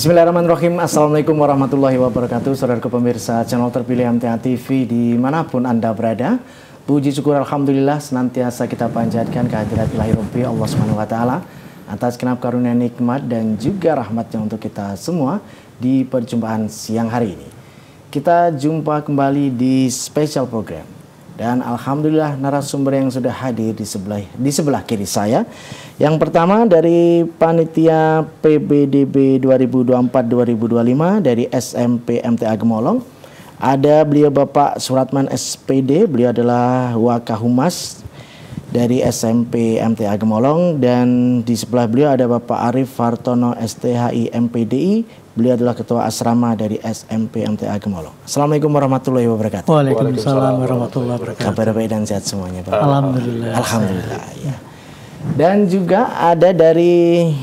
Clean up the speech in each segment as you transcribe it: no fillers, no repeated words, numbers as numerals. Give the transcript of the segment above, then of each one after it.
Bismillahirrahmanirrahim. Assalamualaikum warahmatullahi wabarakatuh. Saudaraku pemirsa channel terpilih MTA TV dimanapun Anda berada. Puji syukur Alhamdulillah senantiasa kita panjatkan kehadirat ilahi Rabbi Allah Subhanahu wa Ta'ala atas genap karunia nikmat dan juga rahmatnya untuk kita semua di perjumpaan siang hari ini. Kita jumpa kembali di special program. Dan Alhamdulillah narasumber yang sudah hadir di sebelah kiri saya. Yang pertama dari Panitia PBDB 2024-2025 dari SMP MTA Gemolong. Ada beliau Bapak Suratman SPD, beliau adalah Wakahumas dari SMP MTA Gemolong. Dan di sebelah beliau ada Bapak Arif Hartono STHI MPDI. Beliau adalah Ketua Asrama dari SMP MTA Gemolong. Assalamualaikum warahmatullahi wabarakatuh. Waalaikumsalam warahmatullahi wabarakatuh. Kabar baik dan sehat semuanya, Pak. Alhamdulillah. Alhamdulillah. Ya. Dan juga ada dari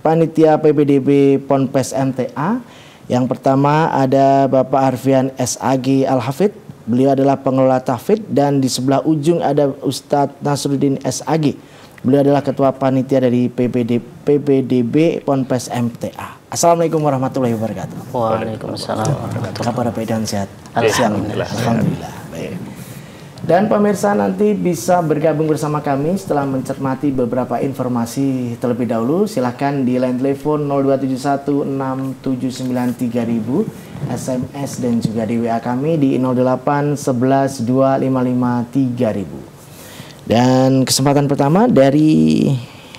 Panitia PBDB Ponpes MTA. Yang pertama ada Bapak Arfian SAG Al-Hafid. Beliau adalah pengelola tahfidz. Dan di sebelah ujung ada Ustadz Nasruddin SAG. Beliau adalah Ketua Panitia dari PBDB Ponpes MTA. Assalamualaikum warahmatullahi wabarakatuh. Waalaikumsalam warahmatullahi wabarakatuh. Kabar baik dan sehat. Alhamdulillah. Alhamdulillah. Baik. Dan pemirsa nanti bisa bergabung bersama kami setelah mencermati beberapa informasi terlebih dahulu. Silahkan di line telepon 02716793.000, SMS dan juga di WA kami di 08112553.000. Dan kesempatan pertama dari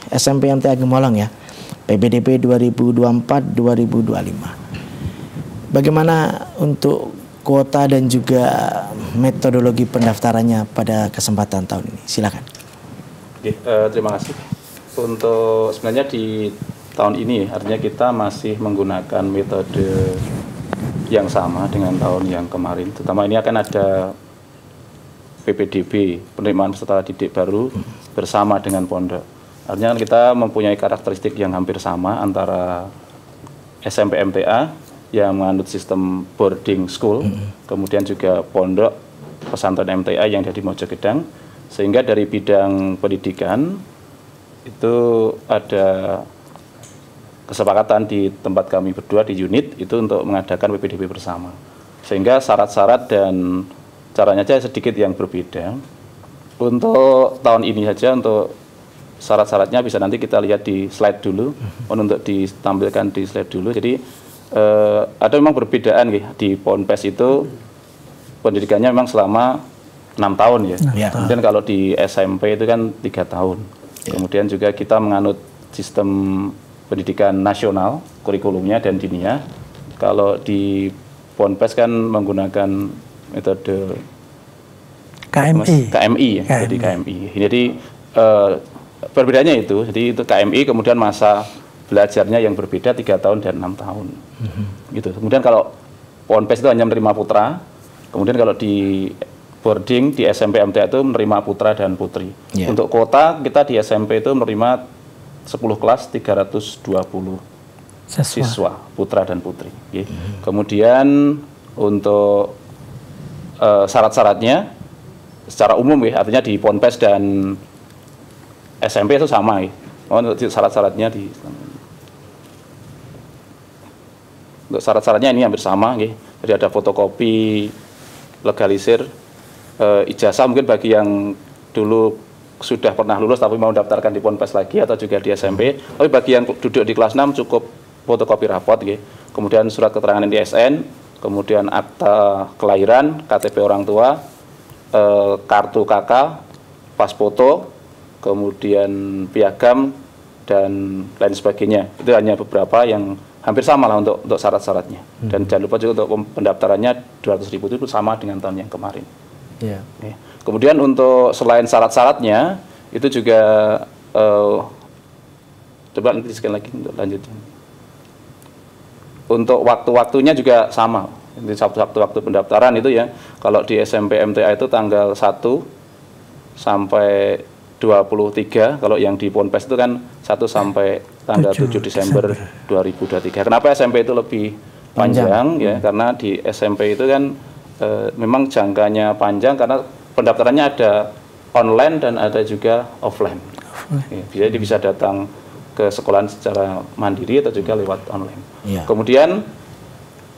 SMP MTA Gemolong ya, PBDB 2024-2025. Bagaimana untuk kuota dan juga metodologi pendaftarannya pada kesempatan tahun ini? Silakan. Terima kasih. Untuk sebenarnya di tahun ini artinya kita masih menggunakan metode yang sama dengan tahun yang kemarin. Terutama ini akan ada PPDB, penerimaan peserta didik baru bersama dengan pondok. Artinya kan kita mempunyai karakteristik yang hampir sama antara SMP MTA yang menganut sistem boarding school, kemudian juga pondok pesantren MTA yang ada di Mojogedang, sehingga dari bidang pendidikan itu ada kesepakatan di tempat kami berdua di unit itu untuk mengadakan PPDB bersama, sehingga syarat-syarat dan caranya saja sedikit yang berbeda. Untuk tahun ini saja untuk syarat-syaratnya bisa nanti kita lihat di slide dulu, untuk ditampilkan di slide dulu. Jadi ada memang perbedaan di Ponpes itu pendidikannya memang selama 6 tahun ya. Kemudian kalau di SMP itu kan 3 tahun. Kemudian juga kita menganut sistem pendidikan nasional, kurikulumnya dan dinia. Kalau di Ponpes kan menggunakan metode KMI ya. Jadi KMI. Jadi perbedaannya itu, jadi itu KMI kemudian masa belajarnya yang berbeda 3 tahun dan 6 tahun. Gitu. Kemudian kalau Ponpes itu hanya menerima putra, kemudian kalau di boarding di SMP MTA itu menerima putra dan putri. Untuk kuota kita di SMP itu menerima 10 kelas 320 siswa putra dan putri. Kemudian untuk syarat-syaratnya secara umum artinya di Ponpes dan SMP itu sama untuk syarat-syaratnya untuk syarat-syaratnya ini hampir sama Jadi ada fotokopi legalisir ijazah mungkin bagi yang dulu sudah pernah lulus tapi mau daftarkan di Ponpes lagi atau juga di SMP. Tapi bagi yang duduk di kelas 6 cukup fotokopi rapot kemudian surat keterangan NISN, kemudian akta kelahiran, KTP orang tua, kartu KK, pas foto, kemudian piagam dan lain sebagainya. Itu hanya beberapa yang hampir sama lah untuk syarat-syaratnya. Dan jangan lupa juga untuk pendaftarannya 200.000 itu sama dengan tahun yang kemarin. Kemudian untuk selain syarat-syaratnya itu juga coba nanti sekali lagi untuk lanjutnya. Untuk waktu-waktunya juga sama. Di waktu pendaftaran itu ya, kalau di SMP MTA itu tanggal 1 sampai 23, kalau yang di Ponpes itu kan 1 sampai tanggal 7 Desember 2023. Kenapa SMP itu lebih panjang ya? Karena di SMP itu kan memang jangkanya panjang karena pendaftarannya ada online dan ada juga offline. Jadi bisa datang ke sekolahan secara mandiri atau juga lewat online. Iya. Kemudian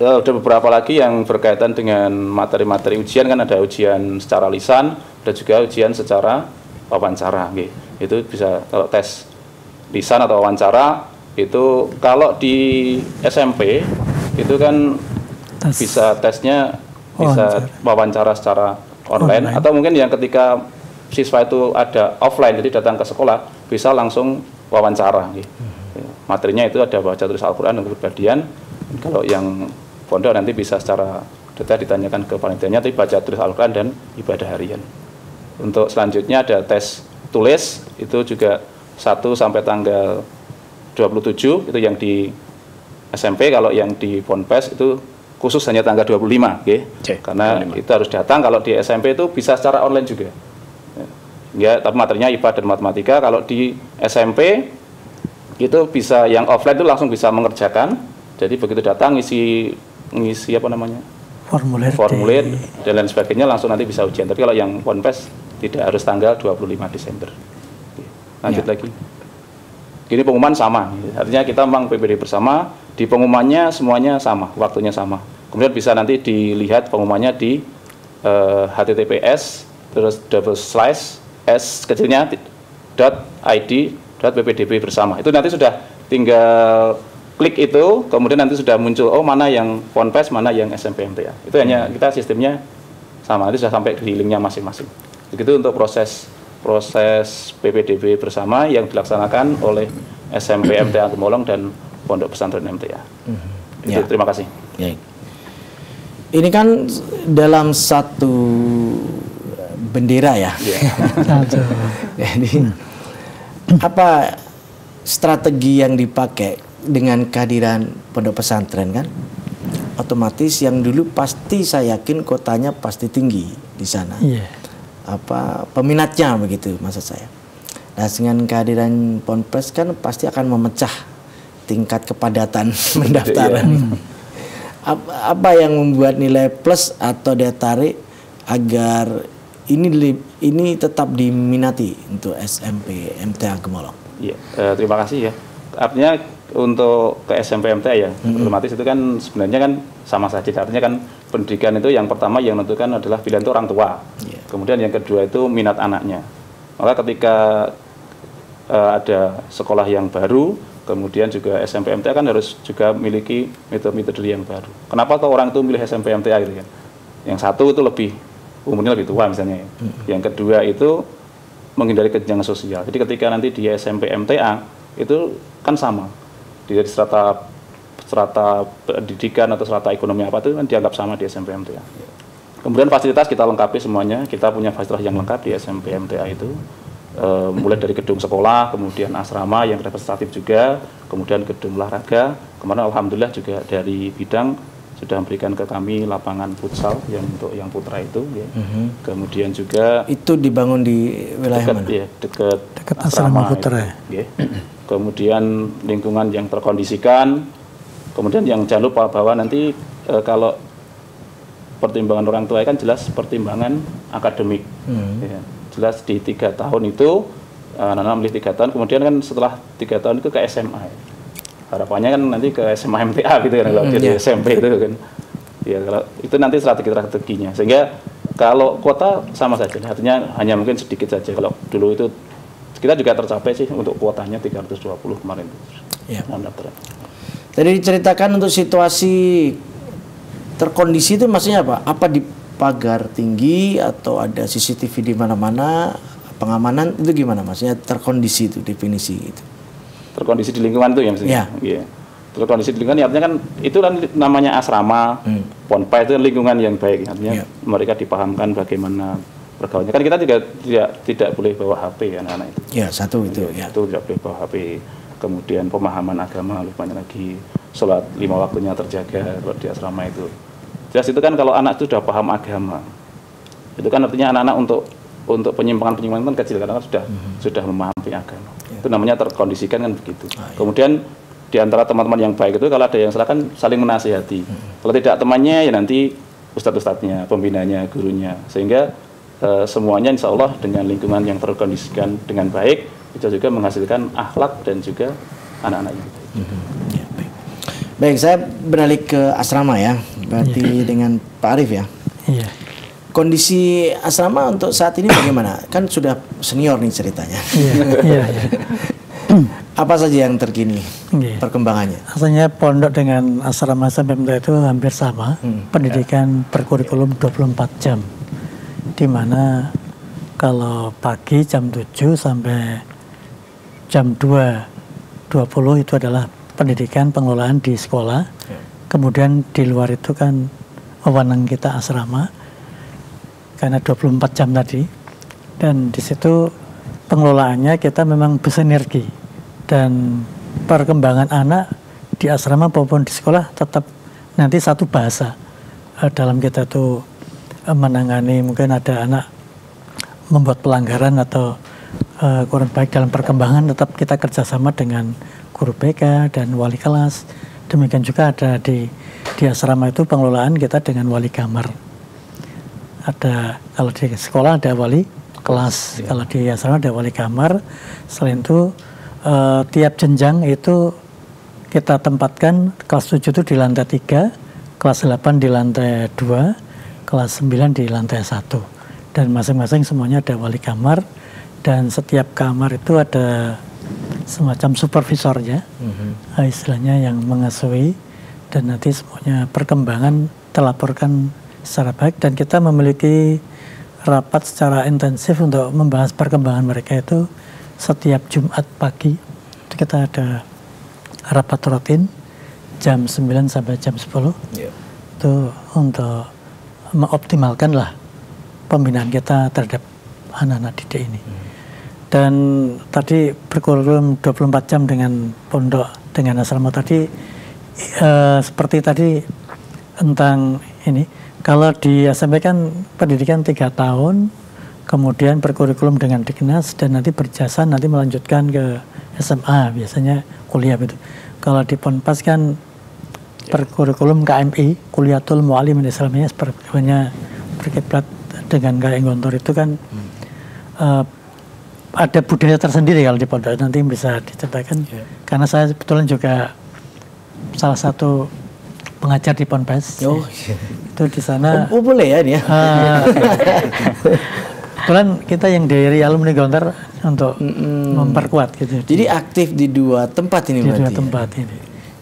ada beberapa lagi yang berkaitan dengan materi-materi ujian, kan ada ujian secara lisan, ada juga ujian secara wawancara. Itu bisa kalau tes lisan atau wawancara itu kalau di SMP itu kan bisa tesnya bisa wawancara secara online atau mungkin yang ketika siswa itu ada offline jadi datang ke sekolah bisa langsung wawancara. Materinya itu ada baca tulis Al-Quran dan kepribadian. Kalau yang pondok nanti bisa secara detail ditanyakan ke panitianya, tapi baca tulis Al-Quran dan ibadah harian. Untuk selanjutnya ada tes tulis, itu juga 1 sampai tanggal 27, itu yang di SMP. Kalau yang di Ponpes itu khusus hanya tanggal 25, karena 25. Itu harus datang. Kalau di SMP itu bisa secara online juga. Ya, tapi materinya IPA dan matematika. Kalau di SMP itu bisa yang offline itu langsung bisa mengerjakan. Jadi begitu datang ngisi apa namanya? Formulir dan lain sebagainya langsung nanti bisa ujian. Tapi kalau yang Ponpes tidak harus tanggal 25 Desember. Lanjut lagi. Gini pengumuman sama. Artinya kita memang PPD bersama, di pengumumannya semuanya sama, waktunya sama. Kemudian bisa nanti dilihat pengumumannya di https terus s kecilnya .id.ppdb bersama. Itu nanti sudah tinggal klik itu, kemudian nanti sudah muncul mana yang Ponpes, mana yang SMP MTA. Itu hanya kita sistemnya sama, nanti sudah sampai di linknya masing-masing. Begitu untuk proses PPDB bersama yang dilaksanakan oleh SMP MTA Gemolong dan Pondok Pesantren MTA. Itu, terima kasih. Ya. Ini kan dalam satu bendera ya. Jadi apa strategi yang dipakai dengan kehadiran pondok pesantren kan? Otomatis yang dulu pasti saya yakin kotanya pasti tinggi di sana. Apa peminatnya begitu maksud saya. Nah, dengan kehadiran Ponpes kan pasti akan memecah tingkat kepadatan pendaftaran. Apa yang membuat nilai plus atau daya tarik agar ini tetap diminati untuk SMP MTA Gemolong? Iya, terima kasih ya. Artinya untuk ke SMP MTA ya, otomatis itu kan sebenarnya kan sama saja. Artinya kan pendidikan itu yang pertama yang menentukan adalah pilihan itu orang tua. Kemudian yang kedua itu minat anaknya. Maka ketika ada sekolah yang baru, kemudian juga SMP MTA kan harus juga memiliki metode yang baru. Kenapa kalau orang itu milih SMP MTA gitu kan? Yang satu itu umurnya lebih tua misalnya. Yang kedua itu menghindari kesenjangan sosial. Jadi ketika nanti di SMP MTA itu kan sama. Di strata pendidikan atau strata ekonomi apa itu kan dianggap sama di SMP MTA. Kemudian fasilitas kita lengkapi semuanya. Kita punya fasilitas yang lengkap di SMP MTA itu. Mulai dari gedung sekolah, kemudian asrama yang representatif juga, kemudian gedung olahraga. Kemarin alhamdulillah juga dari bidang sudah memberikan ke kami lapangan futsal yang untuk yang putra itu ya. Kemudian juga itu dibangun di wilayah dekat, mana? Ya, dekat asrama putra ya. Kemudian lingkungan yang terkondisikan. Kemudian yang jangan lupa bahwa nanti kalau pertimbangan orang tua kan jelas pertimbangan akademik. Ya. Jelas di 3 tahun itu anak-anak memilih 3 tahun, kemudian kan setelah 3 tahun itu ke SMA. Harapannya kan nanti ke SMA MTA gitu kan, kalau di SMP itu kan. Ya kalau itu nanti strateginya. Sehingga kalau kuota sama saja, artinya hanya mungkin sedikit saja. Kalau dulu itu kita juga tercapai sih untuk kuotanya 320 kemarin. Ya. Tadi diceritakan untuk situasi terkondisi itu maksudnya apa? Apa di pagar tinggi atau ada CCTV di mana-mana, pengamanan itu gimana maksudnya terkondisi itu definisi itu? Terkondisi di lingkungan itu ya maksudnya? Iya. Terkondisi di lingkungan artinya kan itu kan namanya asrama, Ponpes itu lingkungan yang baik, artinya mereka dipahamkan bagaimana bergaulnya. Kan kita juga tidak boleh bawa HP ya anak-anak itu. Ya satu itu ya. Itu tidak boleh bawa HP. Kemudian pemahaman agama lebih banyak lagi, sholat 5 waktunya terjaga di asrama itu. Jelas itu kan kalau anak itu sudah paham agama, itu kan artinya anak-anak untuk penyimpangan kan kecil karena kan sudah memahami agama. Itu namanya terkondisikan kan begitu. Kemudian di antara teman-teman yang baik itu kalau ada yang salah kan saling menasihati. Kalau tidak temannya ya nanti ustadz-ustadznya, pembinanya, gurunya. Sehingga semuanya insya Allah dengan lingkungan yang terkondisikan dengan baik, bisa juga menghasilkan akhlak dan juga anak-anak yang baik. Baik, saya beralih ke asrama ya, berarti dengan Pak Arif ya. Iya. Kondisi asrama untuk saat ini bagaimana? Kan sudah senior nih ceritanya. Iya. Apa saja yang terkini perkembangannya? Asalnya pondok dengan asrama SMPMTA itu hampir sama. Pendidikan berkurikulum 24 jam. Di mana kalau pagi jam 7 sampai jam 2.20 itu adalah pendidikan pengelolaan di sekolah. Kemudian di luar itu kan wewenang kita asrama karena 24 jam tadi. Dan di situ pengelolaannya kita memang bersinergi, dan perkembangan anak di asrama maupun di sekolah tetap nanti satu bahasa. Dalam kita tuh menangani mungkin ada anak membuat pelanggaran atau kurang baik dalam perkembangan, tetap kita kerjasama dengan guru BK dan wali kelas. Demikian juga ada di asrama itu pengelolaan kita dengan wali kamar. Ada kalau di sekolah ada wali kelas, kalau di asrama ada wali kamar. Selain itu tiap jenjang itu kita tempatkan, kelas 7 itu di lantai 3, kelas 8 di lantai 2, kelas 9 di lantai 1. Dan masing-masing semuanya ada wali kamar, dan setiap kamar itu ada semacam supervisornya, istilahnya yang mengasuhi, dan nanti semuanya perkembangan terlaporkan secara baik. Dan kita memiliki rapat secara intensif untuk membahas perkembangan mereka itu setiap Jumat pagi. Kita ada rapat rutin jam 9 sampai jam 10 itu untuk mengoptimalkan lah pembinaan kita terhadap anak-anak didik ini. Dan tadi berkurikulum 24 jam dengan pondok, dengan asrama tadi, seperti tadi tentang ini, kalau di SMP kan pendidikan 3 tahun, kemudian berkurikulum dengan Diknas, dan nanti berjasa nanti melanjutkan ke SMA, biasanya kuliah itu. Kalau di Ponpas kan berkurikulum KMI, Kuliatul Mu'allimin Islamiyah, sebenarnya berkiblat dengan KM Gontor itu kan ada budaya tersendiri kalau di pondok, nanti bisa diceritakan. Karena saya sebetulnya juga salah satu pengajar di Ponpes. Itu di sana. Boleh ya ini ya. Kebetulan kita yang dari alumni Gontor untuk memperkuat gitu. Jadi aktif di 2 tempat ini di berarti. Di 2 tempat ini.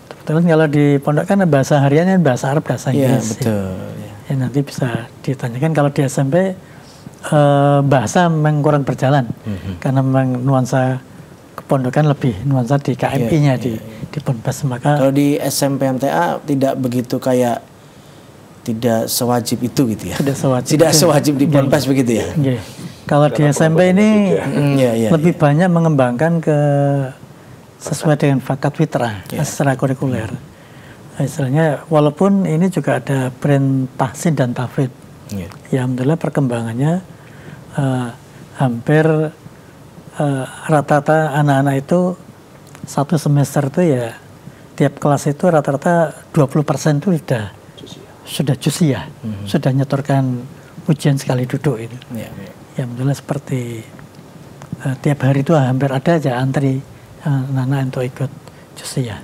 Kebetulan kalau di pondok kan bahasa hariannya bahasa Arab, bahasa Inggris. Iya, betul. Ya, nanti bisa ditanyakan. Kalau di SMP bahasa memang kurang berjalan, karena memang nuansa kepondokan lebih nuansa di KMI-nya di Ponpes. Maka kalau di SMP MTA tidak begitu, kayak tidak sewajib itu gitu ya. Tidak sewajib di Ponpes begitu ya. Kalau di SMP ini lebih banyak mengembangkan ke sesuai dengan bakat fitrah secara kurikuler. Istilahnya walaupun ini juga ada brand tahsin dan tahfidz. Ya alhamdulillah perkembangannya hampir rata-rata anak-anak itu satu semester itu ya tiap kelas itu rata-rata 20% itu sudah jusiah, sudah nyetorkan ujian sekali duduk itu. Ya alhamdulillah seperti tiap hari itu hampir ada aja antri anak-anak untuk ikut jusiah.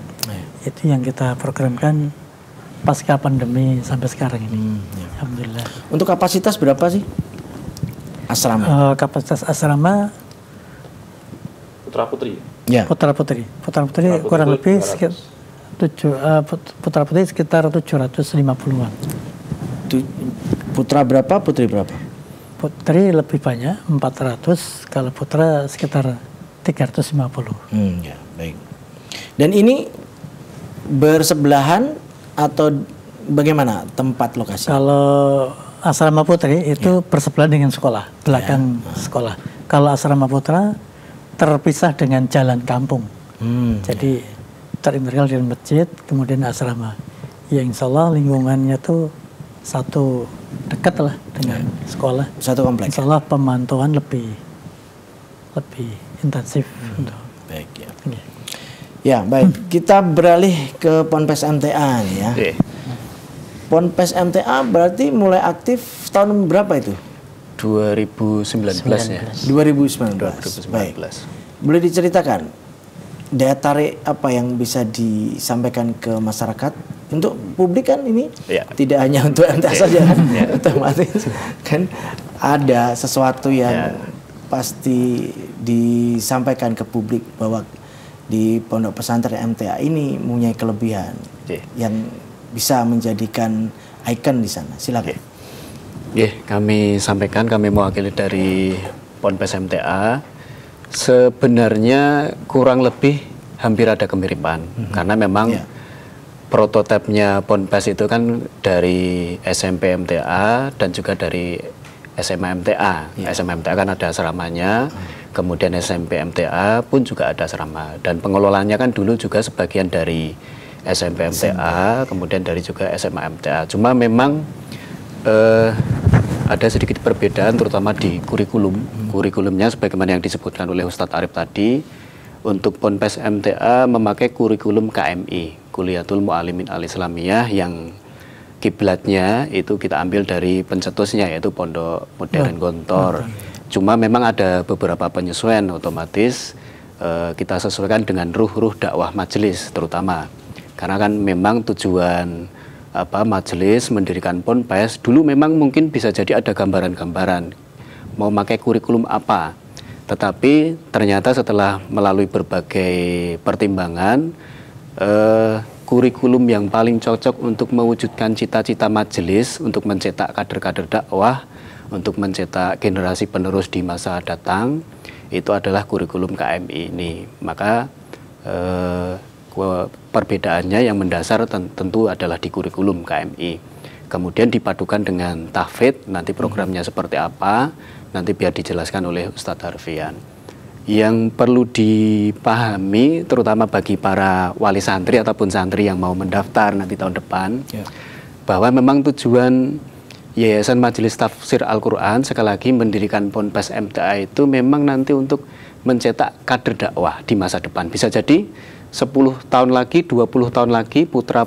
Itu yang kita programkan pasca pandemi sampai sekarang ini. Alhamdulillah. Untuk kapasitas berapa sih asrama? Kapasitas asrama Putra putri. Ya. Putra putri kurang lebih sekitar putra putri sekitar 750-an. Putra berapa, putri berapa? Putri lebih banyak 400, kalau putra sekitar 350. Ya, baik. Dan ini bersebelahan atau bagaimana tempat lokasi? Kalau asrama putri itu bersebelahan dengan sekolah, belakang sekolah. Kalau asrama putra terpisah dengan jalan kampung. Jadi terintegrasi dengan masjid, kemudian asrama. Ya insya Allah lingkungannya tuh satu dekat lah dengan sekolah. Satu kompleks. Insya Allah pemantauan lebih intensif. Baik ya. Ya baik, kita beralih ke Ponpes MTA nih ya. Ponpes MTA berarti mulai aktif tahun berapa itu? 2019 ya. 2019. Baik. Boleh diceritakan daya tarik apa yang bisa disampaikan ke masyarakat untuk publik kan ini tidak hanya untuk MTA saja kan, otomatis kan ada sesuatu yang pasti disampaikan ke publik bahwa di pondok pesantren MTA ini mempunyai kelebihan yang bisa menjadikan ikon di sana. Silakan. Kami sampaikan, kami mewakili dari Ponpes MTA. Sebenarnya kurang lebih hampir ada kemiripan karena memang prototipenya Ponpes itu kan dari SMP MTA dan juga dari SMA MTA. SMA MTA kan ada asramanya, kemudian SMP MTA pun juga ada asrama, dan pengelolanya kan dulu juga sebagian dari SMP MTA, kemudian dari juga SMA MTA. Cuma memang ada sedikit perbedaan terutama di kurikulumnya sebagaimana yang disebutkan oleh Ustadz Arif tadi. Untuk Ponpes MTA memakai kurikulum KMI, Kuliatul Mu'allimin Al-Islamiyah, yang kiblatnya itu kita ambil dari pencetusnya yaitu Pondok Modern Gontor. Cuma memang ada beberapa penyesuaian, otomatis kita sesuaikan dengan ruh dakwah majelis terutama. Karena kan memang tujuan majelis mendirikan Ponpes dulu memang mungkin bisa jadi ada gambaran-gambaran mau pakai kurikulum apa. Tetapi ternyata setelah melalui berbagai pertimbangan, kurikulum yang paling cocok untuk mewujudkan cita-cita majelis untuk mencetak kader-kader dakwah, untuk mencetak generasi penerus di masa datang, itu adalah kurikulum KMI ini. Maka perbedaannya yang mendasar tentu adalah di kurikulum KMI. Kemudian dipadukan dengan tahfidz, nanti programnya seperti apa, nanti biar dijelaskan oleh Ustadz Harfian. Yang perlu dipahami terutama bagi para wali santri ataupun santri yang mau mendaftar nanti tahun depan, bahwa memang tujuan Yayasan Majelis Tafsir Al-Quran sekali lagi mendirikan Ponpes MTA itu memang nanti untuk mencetak kader dakwah di masa depan. Bisa jadi 10 tahun lagi, 20 tahun lagi putra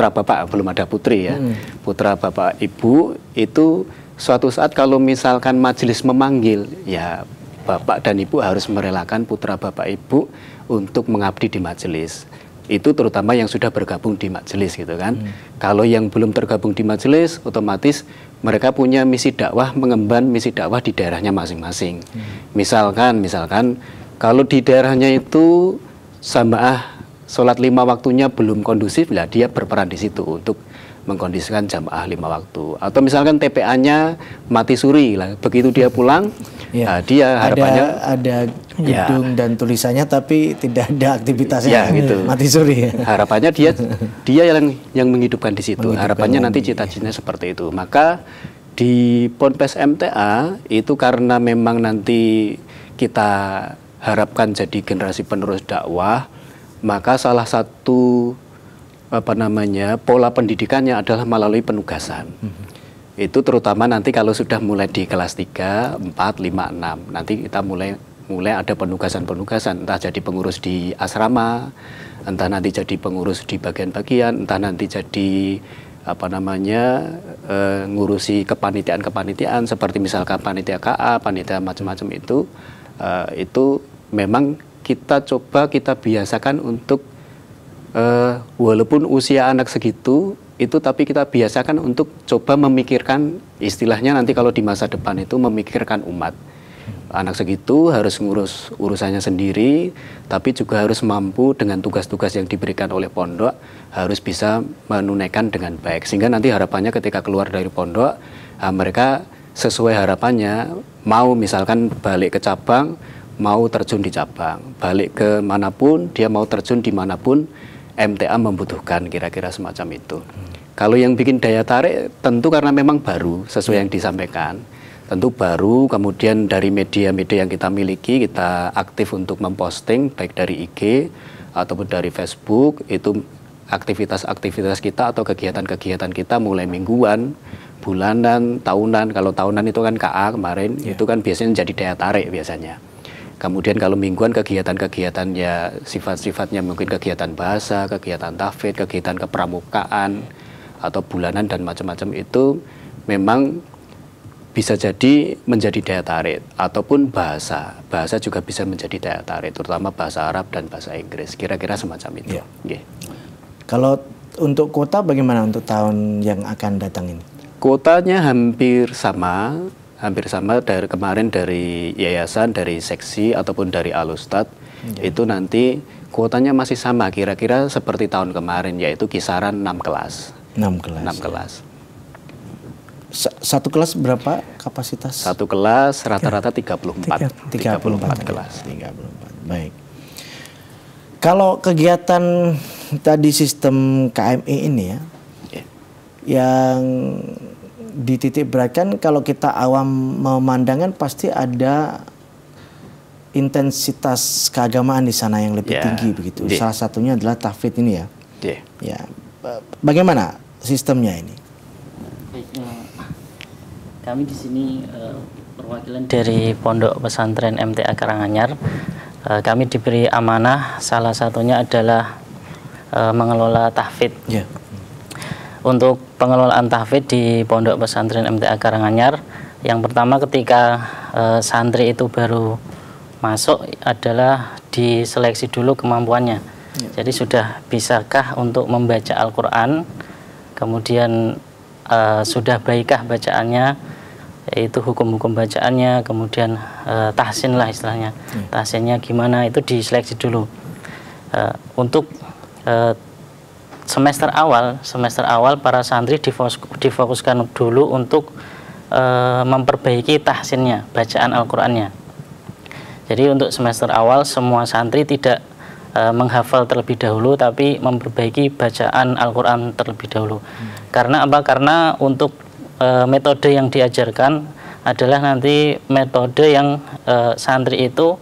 bapak, belum ada putri ya, putra bapak ibu itu suatu saat kalau misalkan majelis memanggil, ya bapak dan ibu harus merelakan putra bapak ibu untuk mengabdi di majelis. Itu terutama yang sudah bergabung di majelis gitu kan. Kalau yang belum tergabung di majelis, otomatis mereka punya misi dakwah, mengemban misi dakwah di daerahnya masing-masing. Misalkan kalau di daerahnya itu jamaah sholat 5 waktunya belum kondusif, lah dia berperan di situ untuk mengkondisikan jamaah 5 waktu. Atau misalkan TPA-nya mati suri lah, begitu dia pulang, dia harapannya ada gedung dan tulisannya tapi tidak ada aktivitasnya, gitu. Mati suri. Harapannya dia yang menghidupkan di situ. Harapannya nanti cita-citanya seperti itu. Maka di Ponpes MTA itu karena memang nanti kita harapkan jadi generasi penerus dakwah, maka salah satu pola pendidikannya adalah melalui penugasan. Itu terutama nanti kalau sudah mulai di kelas 3, 4, 5, 6, nanti kita mulai ada penugasan-penugasan, entah jadi pengurus di asrama, entah nanti jadi pengurus di bagian-bagian, entah nanti jadi ngurusi kepanitiaan seperti misalkan panitia KA, panitia macam-macam itu memang kita biasakan untuk walaupun usia anak segitu itu, tapi kita biasakan untuk coba memikirkan, istilahnya nanti kalau di masa depan itu memikirkan umat. Anak segitu harus ngurus urusannya sendiri, tapi juga harus mampu dengan tugas-tugas yang diberikan oleh pondok, harus bisa menunaikan dengan baik. Sehingga nanti harapannya ketika keluar dari pondok, mereka sesuai harapannya, mau misalkan balik ke cabang, mau terjun di cabang, balik ke manapun, dia mau terjun dimanapun MTA membutuhkan, kira-kira semacam itu. Kalau yang bikin daya tarik tentu karena memang baru, sesuai yang disampaikan, tentu baru, kemudian dari media-media yang kita miliki, kita aktif untuk memposting, baik dari IG ataupun dari Facebook, itu aktivitas-aktivitas kita atau kegiatan-kegiatan kita mulai mingguan, bulanan, tahunan. Kalau tahunan itu kan KA kemarin, itu kan biasanya jadi daya tarik biasanya. Kemudian kalau mingguan kegiatan-kegiatan ya sifat-sifatnya mungkin kegiatan bahasa, kegiatan tahfidz, kegiatan kepramukaan, atau bulanan dan macam-macam itu memang bisa jadi menjadi daya tarik, ataupun bahasa juga bisa menjadi daya tarik, terutama bahasa Arab dan bahasa Inggris, kira-kira semacam itu. Yeah. Kalau untuk kuota bagaimana untuk tahun yang akan datang ini? Kuotanya hampir sama dari kemarin, dari yayasan, dari seksi ataupun dari Alustad. Itu nanti kuotanya masih sama kira-kira seperti tahun kemarin, yaitu kisaran 6 kelas. 6 kelas. 6 kelas. Satu kelas berapa kapasitas? Satu kelas rata-rata 34 kelas. 34. Baik. Kalau kegiatan tadi sistem KMI ini ya, yang dititik beratkan, kalau kita awam memandangkan pasti ada intensitas keagamaan di sana yang lebih tinggi begitu. Salah satunya adalah tahfidz ini ya. Ya. Bagaimana sistemnya ini? Kami di sini perwakilan dari Pondok Pesantren MTA Karanganyar. Kami diberi amanah, salah satunya adalah mengelola tahfidz. Untuk pengelolaan tahfidz di Pondok Pesantren MTA Karanganyar, yang pertama ketika santri itu baru masuk adalah diseleksi dulu kemampuannya. Jadi sudah bisakah untuk membaca Al-Quran, kemudian sudah baikah bacaannya, yaitu hukum-hukum bacaannya, kemudian tahsin lah istilahnya. Tahsinnya gimana, itu diseleksi dulu. Untuk semester awal para santri difokuskan dulu untuk memperbaiki tahsinnya, bacaan Al-Qur'annya. Jadi untuk semester awal semua santri tidak menghafal terlebih dahulu, tapi memperbaiki bacaan Al-Qur'an terlebih dahulu. Karena apa? Karena untuk metode yang diajarkan adalah nanti metode yang santri itu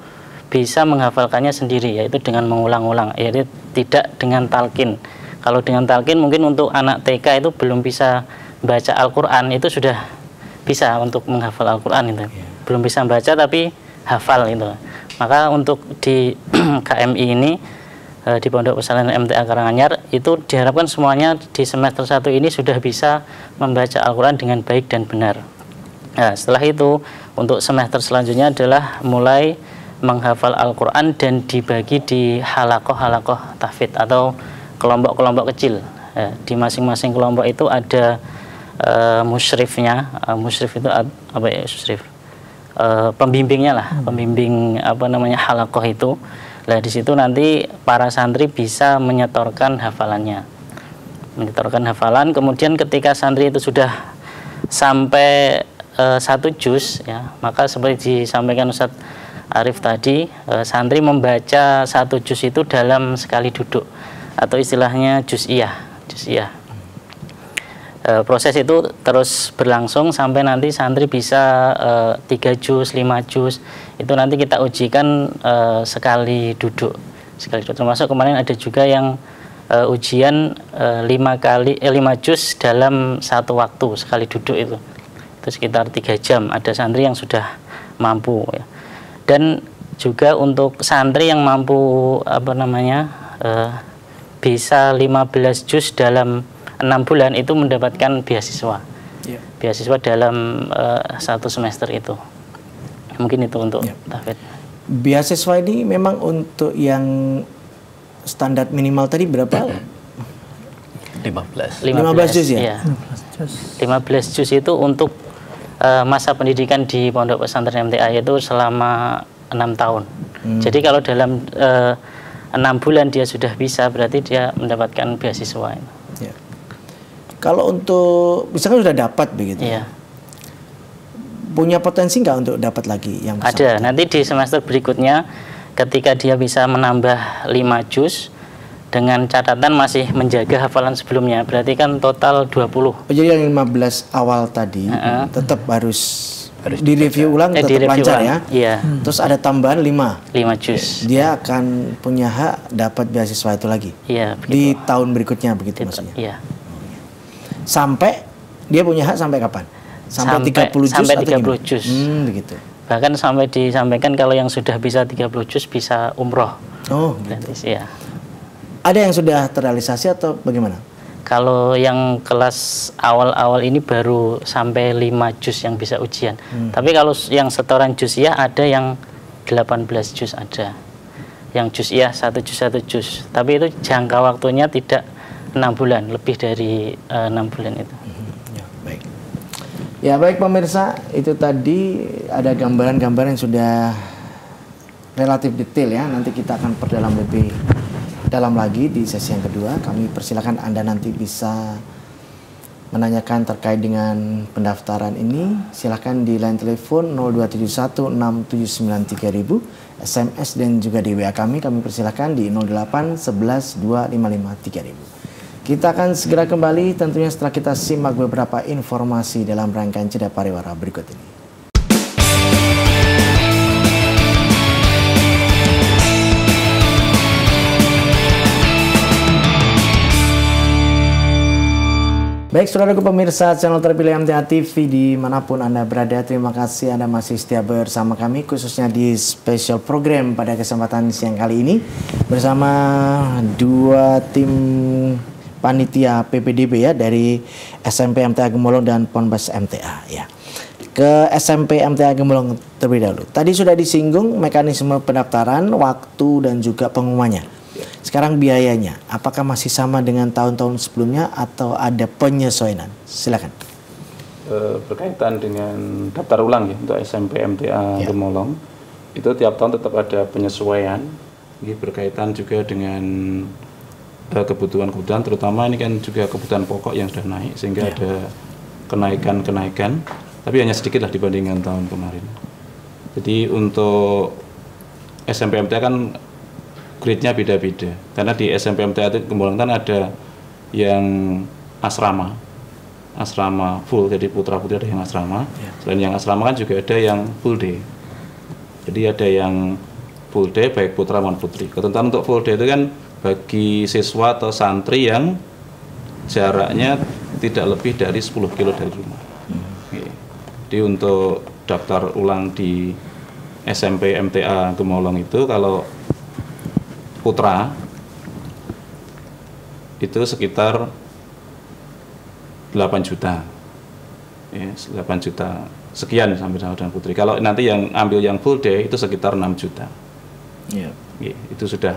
bisa menghafalkannya sendiri, yaitu dengan mengulang-ulang, yaitu tidak dengan talqin. Kalau dengan talqin mungkin untuk anak TK itu belum bisa baca Al-Quran, itu sudah bisa untuk menghafal Al-Quran itu. Belum bisa baca tapi hafal itu. Maka untuk di KMI ini, di Pondok Pesantren MTA Karanganyar, itu diharapkan semuanya di semester 1 ini sudah bisa membaca Al-Quran dengan baik dan benar. Nah, setelah itu untuk semester selanjutnya adalah mulai menghafal Al-Quran dan dibagi di halakoh-halakoh tahfidz atau kelompok-kelompok kecil. Di masing-masing kelompok itu ada musyrifnya. Musyrif itu apa ya? Musyrif, pembimbingnya lah, pembimbing halakoh itu. Nah, di situ nanti para santri bisa menyetorkan hafalannya. Menyetorkan hafalan, kemudian ketika santri itu sudah sampai 1 juz ya, maka seperti disampaikan Ustadz Arif tadi, santri membaca 1 juz itu dalam sekali duduk atau istilahnya juz'iyah. Proses itu terus berlangsung sampai nanti santri bisa 3 juz, 5 juz. Itu nanti kita ujikan sekali duduk. Termasuk kemarin ada juga yang ujian 5 juz dalam 1 waktu sekali duduk itu sekitar 3 jam. Ada santri yang sudah mampu ya. Dan juga untuk santri yang mampu bisa 15 juz dalam 6 bulan itu mendapatkan beasiswa. Beasiswa dalam 1 semester itu. Mungkin itu untuk tahfidz. Beasiswa ini memang untuk yang standar minimal tadi berapa? 15 juz ya? 15 juz itu untuk masa pendidikan di Pondok Pesantren MTA itu selama 6 tahun. Jadi kalau dalam 6 bulan dia sudah bisa, berarti dia mendapatkan beasiswa. Kalau untuk misalkan sudah dapat begitu, punya potensi nggak untuk dapat lagi yang ada? Nanti di semester berikutnya ketika dia bisa menambah 5 juz dengan catatan masih menjaga hafalan sebelumnya, berarti kan total 20. Jadi yang 15 awal tadi tetap harus direview ulang, tetap lancar ya. Iya. Terus ada tambahan 5 juz. Dia akan punya hak dapat beasiswa itu lagi. Iya, di tahun berikutnya begitu maksudnya. Iya. Sampai dia punya hak sampai kapan? Sampai 30 juz sampai atau 30 juz. Begitu. Bahkan sampai disampaikan kalau yang sudah bisa 30 juz bisa umroh. Oh, gitu. Ya. Ada yang sudah terrealisasi atau bagaimana? Kalau yang kelas awal-awal ini baru sampai 5 juz yang bisa ujian. Tapi kalau yang setoran juz'iyah ada yang 18 juz ada. Yang juz'iyah 1 juz. Tapi itu jangka waktunya tidak 6 bulan, lebih dari 6 bulan itu. Ya, baik. Ya, baik pemirsa, itu tadi ada gambaran-gambaran yang sudah relatif detail ya. Nanti kita akan perdalam lebih dalam lagi di sesi yang kedua. Kami persilakan Anda nanti bisa menanyakan terkait dengan pendaftaran ini. Silakan di line telepon 02716793000, SMS dan juga di WA kami persilakan di 08112553000. Kita akan segera kembali tentunya setelah kita simak beberapa informasi dalam rangkaian jeda pariwara berikut ini. Baik, saudaraku pemirsa channel terpilih MTA TV dimanapun Anda berada, terima kasih Anda masih setia bersama kami, khususnya di special program pada kesempatan siang kali ini bersama dua tim panitia PPDB ya dari SMP MTA Gemolong dan Ponpes MTA ya. Ke SMP MTA Gemolong terlebih dahulu. Tadi sudah disinggung mekanisme pendaftaran, waktu dan juga pengumumannya. Sekarang biayanya, apakah masih sama dengan tahun-tahun sebelumnya atau ada penyesuaian? Silakan. Berkaitan dengan daftar ulang ya untuk SMP MTA Gemolong, itu tiap tahun tetap ada penyesuaian. Ini berkaitan juga dengan kebutuhan-kebutuhan, terutama ini kan juga kebutuhan pokok yang sudah naik, sehingga ada kenaikan-kenaikan, tapi hanya sedikit lah dibandingkan tahun kemarin. Jadi untuk SMP MTA kan grade-nya beda-beda, karena di SMP MTA Gemolong kan ada yang asrama full, jadi putra-putri ada yang asrama. Selain yang asrama kan juga ada yang full day. Jadi ada yang full day baik putra maupun putri. Ketentuan untuk full day itu kan bagi siswa atau santri yang jaraknya tidak lebih dari 10 kilo dari rumah. Jadi untuk daftar ulang di SMP MTA Gemolong itu kalau putra itu sekitar 8 juta ya, 8 juta sekian sampai dengan putri. Kalau nanti yang ambil yang full day itu sekitar 6 juta ya, itu sudah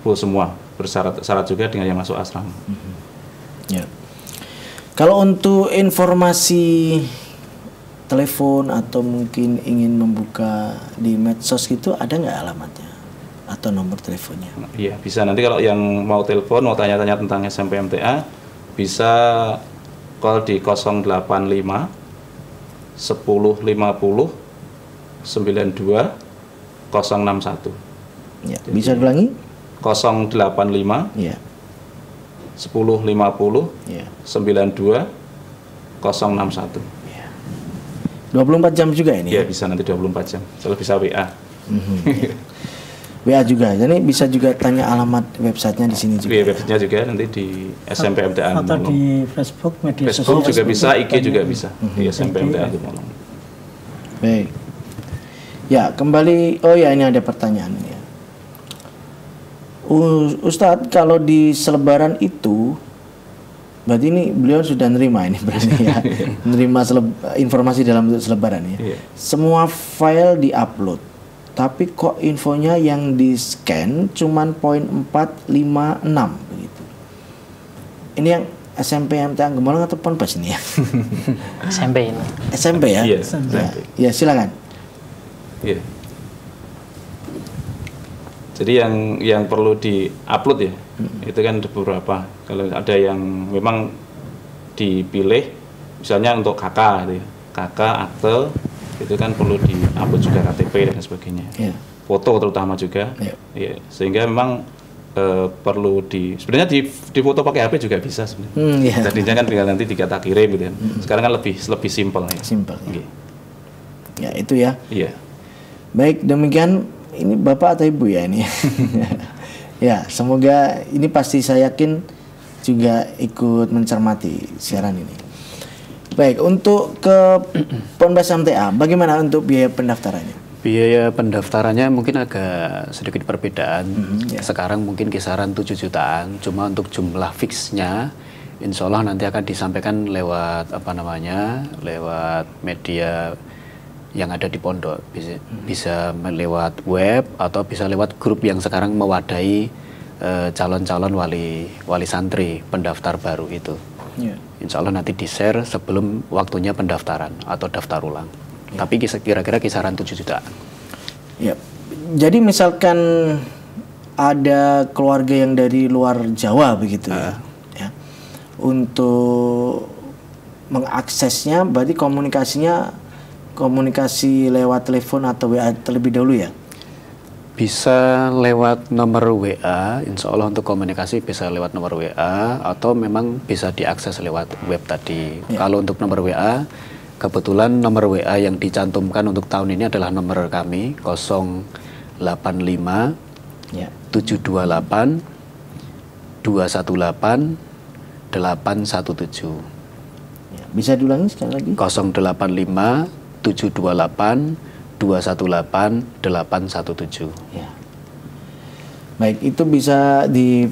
full semua, bersyarat juga dengan yang masuk asrama. Ya. Kalau untuk informasi telepon atau mungkin ingin membuka di medsos gitu, ada nggak alamatnya atau nomor teleponnya? Iya, bisa. Nanti kalau yang mau telepon, mau tanya-tanya tentang SMP MTA, bisa call di 085 1050 92 061. Ya, bisa diulangi? 085 ya. 1050 ya. 92 061. Ya. 24 jam juga ini? Iya, bisa nanti 24 jam. Kalau bisa WA. WA juga, jadi bisa juga tanya alamat websitenya di sini juga. Iya, websitenya juga nanti di SMP MTA atau Gemolong. di Facebook, media Facebook juga bisa, IG juga bisa di SMP IG. MTA Gemolong. Baik. Ya, kembali. Oh ya, ini ada pertanyaan ya. Ustadz, kalau di selebaran itu, berarti ini beliau sudah nerima ini berarti ya, nerima informasi dalam bentuk selebaran ya. Semua file diupload, tapi kok infonya yang di scan cuman poin 4, 5, 6 begitu. Ini yang SMP MTA Gemolong atau Ponpes ini ya? SMP ini. SMP ya? Iya, ya silakan. Iya. Jadi yang perlu di-upload ya, itu kan ada beberapa. Kalau ada yang memang dipilih, misalnya untuk KK gitu ya, KK, akte, itu kan perlu di-upload juga KTP dan sebagainya. Yeah. Foto terutama juga, ya, sehingga memang perlu sebenarnya di foto pakai HP juga bisa sebenarnya. Tadinya kan tinggal nanti dikata kirim gitu kan. Sekarang kan lebih simpel ya. Simpel. Ya. Ya itu ya. Iya. Baik, demikian ini Bapak atau Ibu ya ini. Ya, semoga ini pasti saya yakin juga ikut mencermati siaran ini. Baik, untuk ke Ponpes MTA, bagaimana untuk biaya pendaftarannya? Biaya pendaftarannya mungkin agak sedikit perbedaan. Sekarang mungkin kisaran 7 jutaan. Cuma untuk jumlah fixnya, insya Allah nanti akan disampaikan lewat lewat media yang ada di pondok. Bisa lewat web atau bisa lewat grup yang sekarang mewadahi calon-calon wali santri pendaftar baru itu. Insya Allah nanti di-share sebelum waktunya pendaftaran atau daftar ulang. Tapi kira-kira kisaran 7 jutaan. Ya. Jadi misalkan ada keluarga yang dari luar Jawa begitu ya. Untuk mengaksesnya berarti komunikasi lewat telepon atau WA terlebih dahulu ya? Bisa lewat nomor WA, insya Allah untuk komunikasi bisa lewat nomor WA atau memang bisa diakses lewat web tadi. Kalau untuk nomor WA, kebetulan nomor WA yang dicantumkan untuk tahun ini adalah nomor kami 085 728 218 817. Bisa diulangi sekali lagi? 085 728 218 817. Baik, itu bisa di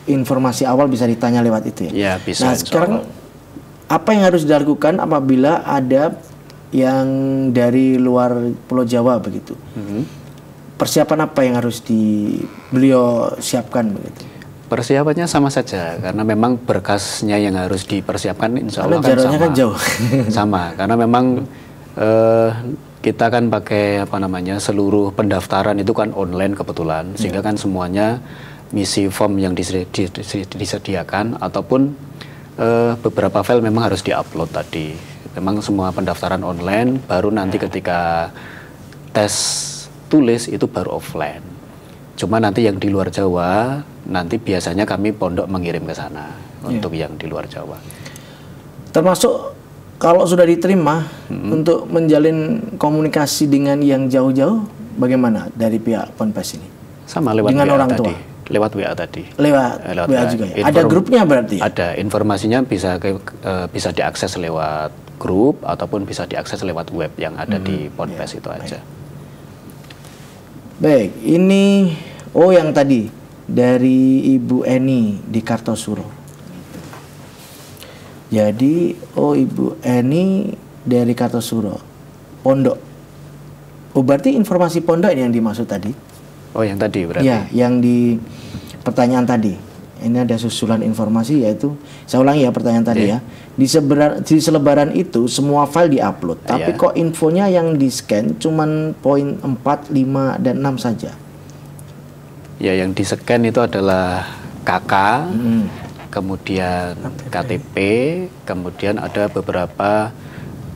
informasi awal bisa ditanya lewat itu ya? Ya, bisa. Nah, sekarang apa yang harus dilakukan apabila ada yang dari luar Pulau Jawa begitu? Persiapan apa yang harus beliau siapkan begitu? Persiapannya sama saja, karena memang berkasnya yang harus dipersiapkan insya Allah kan sama. Kan jauh. Sama, karena memang kita kan pakai seluruh pendaftaran itu kan online kebetulan, sehingga kan semuanya misi form yang disediakan ataupun beberapa file memang harus diupload tadi. Memang semua pendaftaran online, baru nanti ketika tes tulis itu baru offline. Cuma nanti yang di luar Jawa, nanti biasanya kami pondok mengirim ke sana untuk yang di luar Jawa. Termasuk kalau sudah diterima untuk menjalin komunikasi dengan yang jauh-jauh, bagaimana dari pihak Ponpes ini? Sama lewat dengan WA orang tadi. tua. Lewat WA tadi. Lewat WA juga ya? Ada grupnya berarti? Ada, informasinya bisa diakses lewat grup ataupun bisa diakses lewat web yang ada di Ponpes itu aja. Baik, ini yang tadi dari Ibu Eni di Kartosuro. Jadi Ibu Eni dari Kartosuro, pondok. Berarti informasi pondok ini yang dimaksud tadi? Yang tadi berarti? Ya, yang di pertanyaan tadi. Ini ada susulan informasi, yaitu saya ulangi ya pertanyaan tadi ya. Di selebaran itu semua file diupload, tapi kok infonya yang di scan cuman poin 4, 5 dan 6 saja. Ya, yang di scan itu adalah KK, kemudian KTP, kemudian ada beberapa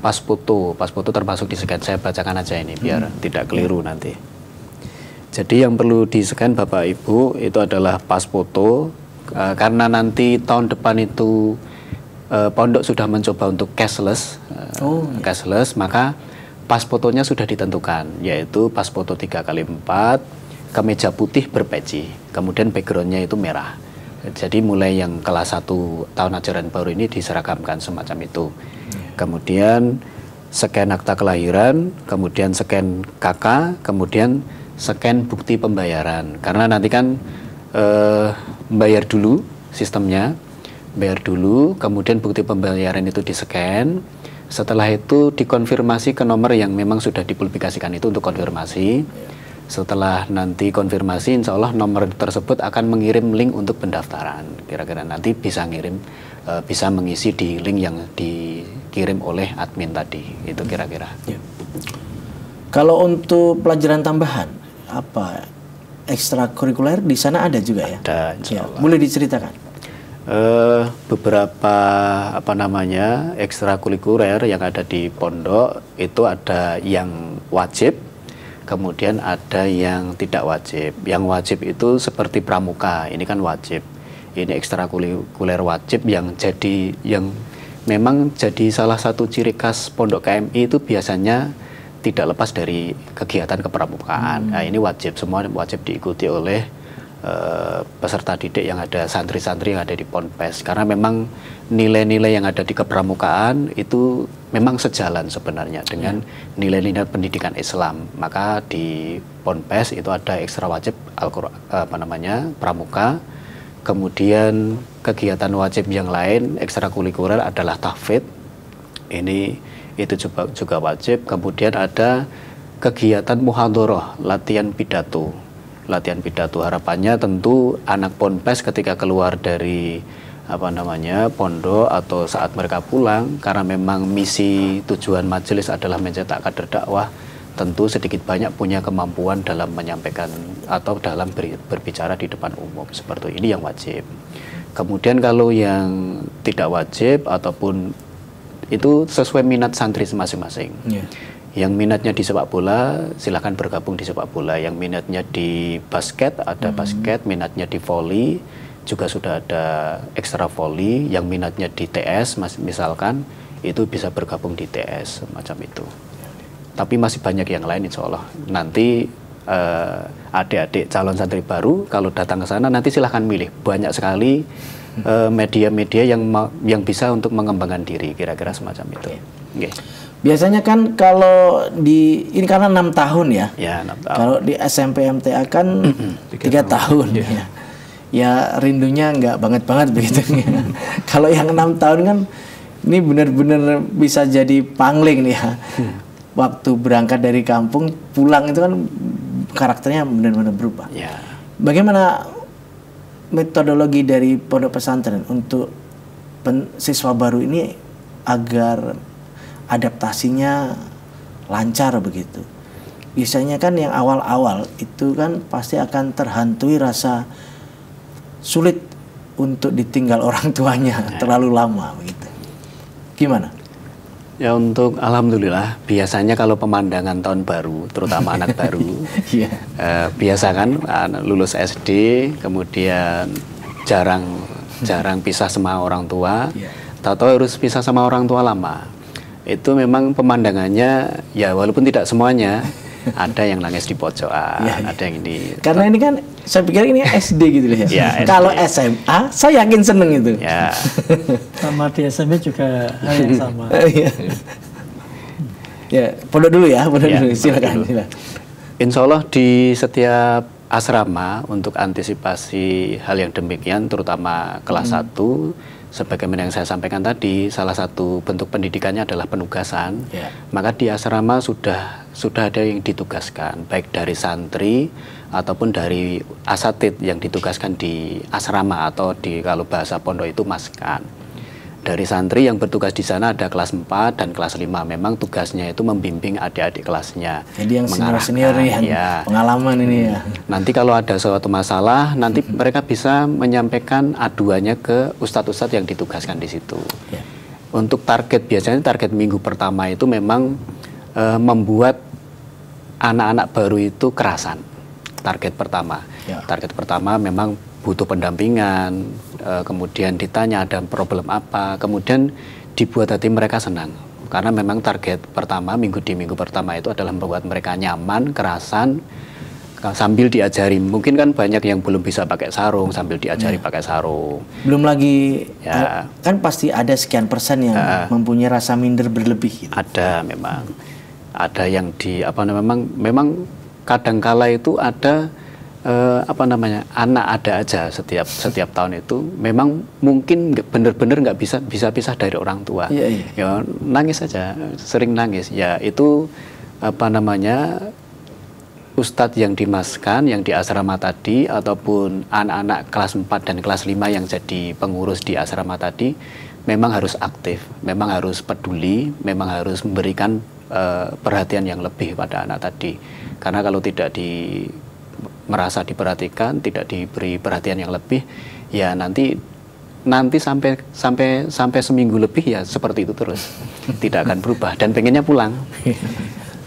pas foto termasuk di scan. Saya bacakan aja ini biar tidak keliru nanti. Jadi yang perlu di scan Bapak Ibu itu adalah pas foto. Karena nanti tahun depan itu pondok sudah mencoba untuk cashless, maka pas fotonya sudah ditentukan, yaitu pas foto 3x4, kemeja putih berpeci, kemudian backgroundnya itu merah. Jadi mulai yang kelas 1 tahun ajaran baru ini diseragamkan semacam itu. Kemudian scan akta kelahiran, kemudian scan KK, kemudian scan bukti pembayaran. Karena nanti kan bayar dulu sistemnya, bayar dulu, kemudian bukti pembayaran itu di-scan. Setelah itu dikonfirmasi ke nomor yang memang sudah dipublikasikan itu untuk konfirmasi. Setelah nanti konfirmasi, insya Allah nomor tersebut akan mengirim link untuk pendaftaran. Kira-kira nanti bisa bisa mengisi di link yang dikirim oleh admin tadi. Itu kira-kira. Kalau untuk pelajaran tambahan, apa ekstrakurikuler di sana ada juga ya? Ada, insya Allah. Boleh diceritakan? Beberapa ekstrakurikuler yang ada di pondok itu ada yang wajib, kemudian ada yang tidak wajib. Yang wajib itu seperti pramuka, ini kan wajib. Ini ekstrakurikuler wajib yang memang jadi salah satu ciri khas pondok KMI itu biasanya tidak lepas dari kegiatan kepramukaan. Nah, ini wajib, semua wajib diikuti oleh peserta didik yang ada, santri-santri yang ada di Ponpes, karena memang nilai-nilai yang ada di kepramukaan itu memang sejalan sebenarnya dengan nilai-nilai pendidikan Islam. Maka di Ponpes itu ada ekstra wajib pramuka, kemudian kegiatan wajib yang lain ekstrakurikuler adalah tahfidz, itu juga wajib. Kemudian ada kegiatan muhadharah, latihan pidato. Harapannya tentu anak Ponpes ketika keluar dari pondok atau saat mereka pulang, karena memang misi tujuan majelis adalah mencetak kader dakwah, tentu sedikit banyak punya kemampuan dalam menyampaikan atau dalam berbicara di depan umum. Seperti ini yang wajib. Kemudian kalau yang tidak wajib ataupun itu sesuai minat santri masing-masing. Yang minatnya di sepak bola, silahkan bergabung di sepak bola. Yang minatnya di basket, ada basket. Minatnya di volley, juga sudah ada ekstra volley. Yang minatnya di TS, misalkan, itu bisa bergabung di TS, semacam itu. Tapi masih banyak yang lain, insya Allah. Nanti adik-adik calon santri baru, kalau datang ke sana, nanti silahkan milih. Banyak sekali media-media yang bisa untuk mengembangkan diri, kira-kira semacam itu. Okay. Biasanya kan kalau ini karena 6 tahun ya. Ya, 6 tahun. Kalau di SMP MTA kan 3 tahun. Ya rindunya nggak banget begitu. Kalau yang 6 tahun kan ini benar-benar bisa jadi pangling nih ya. Waktu berangkat dari kampung pulang itu kan karakternya benar-benar berubah. Ya. Bagaimana metodologi dari pondok pesantren untuk siswa baru ini agar adaptasinya lancar begitu? Biasanya kan yang awal-awal itu kan pasti akan terhantui rasa sulit untuk ditinggal orang tuanya terlalu lama begitu. Gimana? Ya, untuk alhamdulillah biasanya kalau pemandangan tahun baru, terutama anak baru, biasa kan lulus SD, kemudian jarang pisah sama orang tua, tahu-tahu harus pisah sama orang tua lama. Itu memang pemandangannya, ya walaupun tidak semuanya, ada yang nangis di pojokan, ada yang ini. Karena ini kan, saya pikir ini SD gitu loh ya. Kalau SMA, saya yakin seneng itu. Ya. Sama di SMP juga hal yang sama. Ya, pondok dulu ya, silakan. Insya Allah di setiap asrama untuk antisipasi hal yang demikian, terutama kelas 1, sebagaimana yang saya sampaikan tadi, salah satu bentuk pendidikannya adalah penugasan. Maka di asrama sudah ada yang ditugaskan, baik dari santri ataupun dari asatid yang ditugaskan di asrama, atau kalau bahasa pondok itu maskan. Dari santri yang bertugas di sana ada kelas 4 dan kelas 5. Memang tugasnya itu membimbing adik-adik kelasnya. Jadi yang senior yang pengalaman ini ya. Nanti kalau ada suatu masalah, nanti mereka bisa menyampaikan aduannya ke ustadz-ustadz yang ditugaskan di situ. Untuk biasanya target minggu pertama itu memang membuat anak-anak baru itu kerasan. Target pertama memang butuh pendampingan, kemudian ditanya ada problem apa, kemudian dibuat hati mereka senang. Karena memang target pertama, minggu pertama itu adalah membuat mereka nyaman, kerasan, sambil diajari. Mungkin kan banyak yang belum bisa pakai sarung, sambil diajari pakai sarung. Belum lagi, kan pasti ada sekian persen yang mempunyai rasa minder berlebih. Gitu. Ada memang. Ada yang memang kadangkala itu ada anak ada aja setiap tahun itu memang mungkin benar-benar nggak bisa pisah dari orang tua. Ya, nangis aja, sering nangis. Ya itu ustadz yang dimaskan, yang di asrama tadi, ataupun anak-anak kelas 4 dan kelas 5 yang jadi pengurus di asrama tadi, memang harus aktif, memang harus peduli, memang harus memberikan perhatian yang lebih pada anak tadi. Karena kalau tidak merasa diperhatikan, tidak diberi perhatian yang lebih, ya nanti sampai seminggu lebih ya seperti itu terus, tidak akan berubah dan pengennya pulang.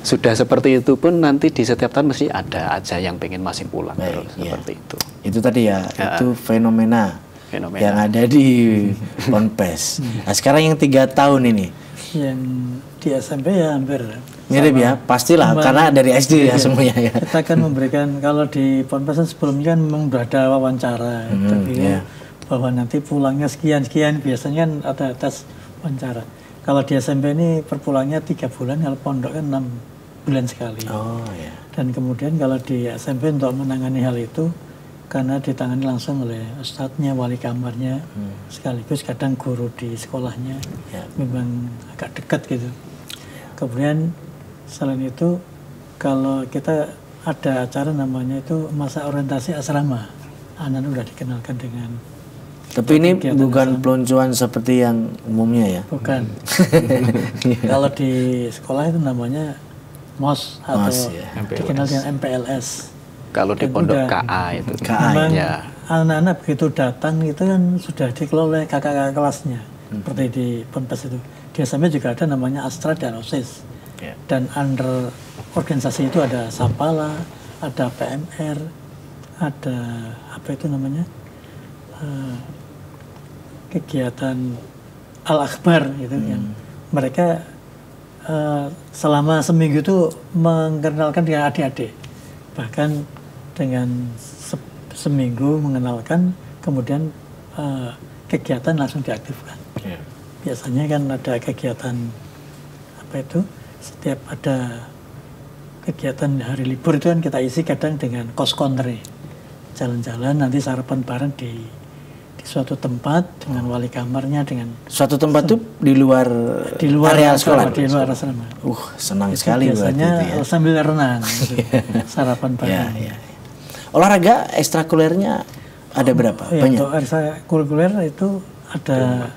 Sudah seperti itu pun nanti di setiap tahun mesti ada aja yang pengen masih pulang terus, seperti itu. Itu tadi ya, itu fenomena yang ada di Ponpes. Nah sekarang yang 3 tahun ini, Yang di SMP ya hampir Mirip ya, pastilah karena dari SD ya semuanya ya. Kita kan memberikan, kalau di Ponpes sebelumnya kan memang sudah ada wawancara, tapi bahwa nanti pulangnya sekian-sekian, biasanya kan ada tes wawancara. Kalau di SMP ini per pulangnya 3 bulan, kalau pondok kan 6 bulan sekali. Oh ya. Dan kemudian kalau di SMP untuk menangani hal itu, karena ditangani langsung oleh ustadznya, wali kamarnya, sekaligus kadang guru di sekolahnya, memang agak dekat gitu. Kemudian selain itu, kalau kita ada acara namanya itu masa orientasi asrama, anak-anak udah dikenalkan dengan. Tapi ini bukan peluncuran seperti yang umumnya ya? Bukan. Kalau di sekolah itu namanya MOS atau dikenal dengan MPLS. Kalau di pondok KA itu. Memang anak-anak begitu datang itu kan sudah dikelola oleh kakak-kakak kelasnya. Seperti di Ponpes itu. Di SMP juga ada namanya Astra dan OSIS. Dan under organisasi itu ada Sapala, ada PMR, ada apa itu namanya, kegiatan Al-Akbar gitu, yang mereka selama seminggu itu mengenalkan dengan adik-adik, bahkan dengan seminggu mengenalkan, kemudian kegiatan langsung diaktifkan. Biasanya kan ada kegiatan apa itu, setiap ada kegiatan hari libur itu kan kita isi kadang dengan cost country, jalan-jalan nanti sarapan bareng di suatu tempat dengan wali kamarnya, dengan suatu tempat tuh di luar area sekolah, di luar asrama. Senang sekali biasanya berarti itu ya. Sambil renang gitu, sarapan bareng. Olahraga ekstrakurikulernya ada berapa? Banyak. Untuk ekstrakurikuler itu ada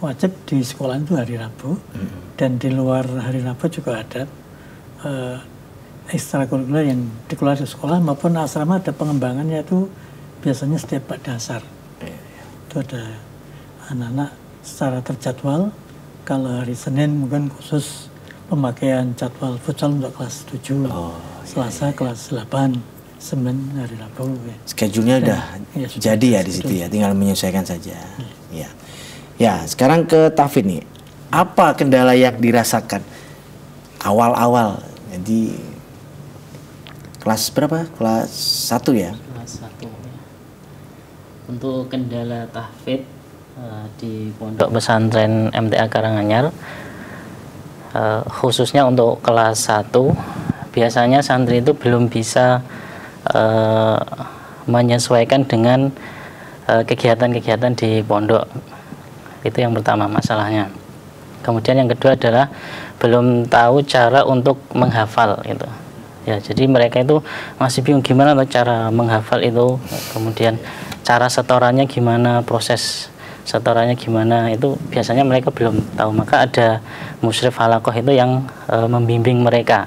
wajib di sekolah itu hari Rabu, dan di luar hari Rabu juga ada ekstrakurikuler yang dikelola di sekolah maupun asrama. Ada pengembangannya itu biasanya setiap dasar. Itu ada anak-anak secara terjadwal. Kalau hari Senin mungkin khusus pemakaian jadwal futsal untuk kelas 7, Selasa kelas 8, Senin hari Rabu. Schedule-nya udah jadi ya di situ ya, tinggal menyesuaikan saja. Ya, sekarang ke Tafid nih. Apa kendala yang dirasakan awal-awal? Jadi kelas berapa? Kelas 1 ya? Kelas 1 ya. Untuk kendala tahfidz di Pondok Pesantren MTA Karanganyar, khususnya untuk kelas 1, biasanya santri itu belum bisa menyesuaikan dengan kegiatan-kegiatan di pondok. Itu yang pertama masalahnya. Kemudian yang kedua adalah belum tahu cara untuk menghafal gitu. Ya, jadi mereka itu masih bingung gimana cara menghafal itu, kemudian cara setorannya gimana, proses setorannya gimana, itu biasanya mereka belum tahu. Maka ada musyrif halaqah itu yang membimbing mereka.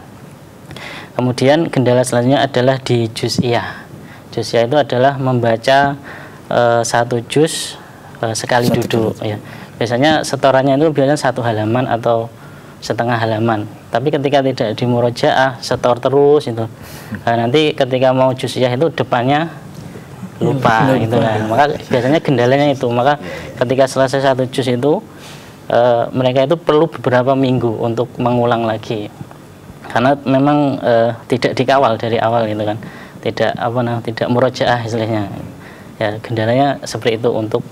Kemudian kendala selanjutnya adalah di juz'iyah. Juz'iyah itu adalah membaca 1 juz sekali duduk ya. Biasanya setorannya itu biasanya 1 halaman atau setengah halaman. Tapi ketika tidak di murojaah, setor terus itu. Nah, nanti ketika mau juz'iyah itu depannya lupa gitu kan. Maka biasanya kendalanya itu. Maka ketika selesai 1 juz itu mereka itu perlu beberapa minggu untuk mengulang lagi. Karena memang tidak dikawal dari awal gitu kan. Tidak murojaah istilahnya. Ya, kendalanya seperti itu untuk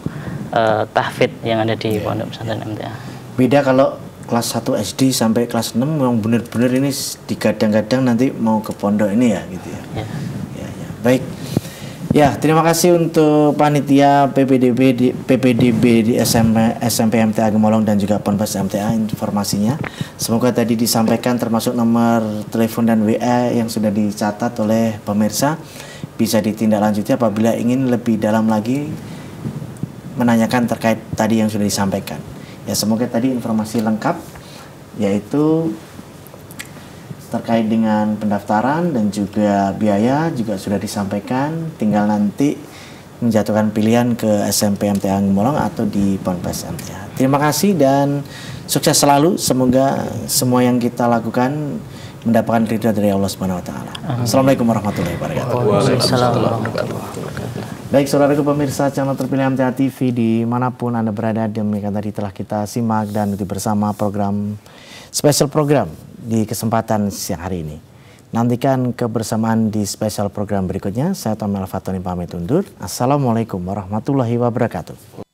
tahfidz yang ada di Pondok Pesantren MTA. Beda kalau kelas 1 SD sampai kelas 6 memang benar-benar ini digadang-gadang nanti mau ke pondok ini ya gitu ya. Ya. Baik. Ya, terima kasih untuk panitia PPDB di SMP MTA Gemolong dan juga Ponpes MTA informasinya. Semoga tadi disampaikan termasuk nomor telepon dan WA yang sudah dicatat oleh pemirsa bisa ditindaklanjuti apabila ingin lebih dalam lagi menanyakan terkait tadi yang sudah disampaikan. Ya, semoga tadi informasi lengkap, yaitu terkait dengan pendaftaran dan juga biaya juga sudah disampaikan. Tinggal nanti menjatuhkan pilihan ke SMP MTA Gemolong atau di Ponpes MTA. Terima kasih dan sukses selalu. Semoga semua yang kita lakukan mendapatkan ridha dari Allah Subhanahu wa taala. Assalamualaikum warahmatullahi wabarakatuh. Waalaikumsalam warahmatullahi wabarakatuh. Baik, saudaraku pemirsa channel terpilih MTA TV dimanapun Anda berada, demikian tadi telah kita simak dan ikuti bersama program spesial program di kesempatan siang hari ini. Nantikan kebersamaan di spesial program berikutnya. Saya Tomel Fatoni pamit undur. Assalamualaikum warahmatullahi wabarakatuh.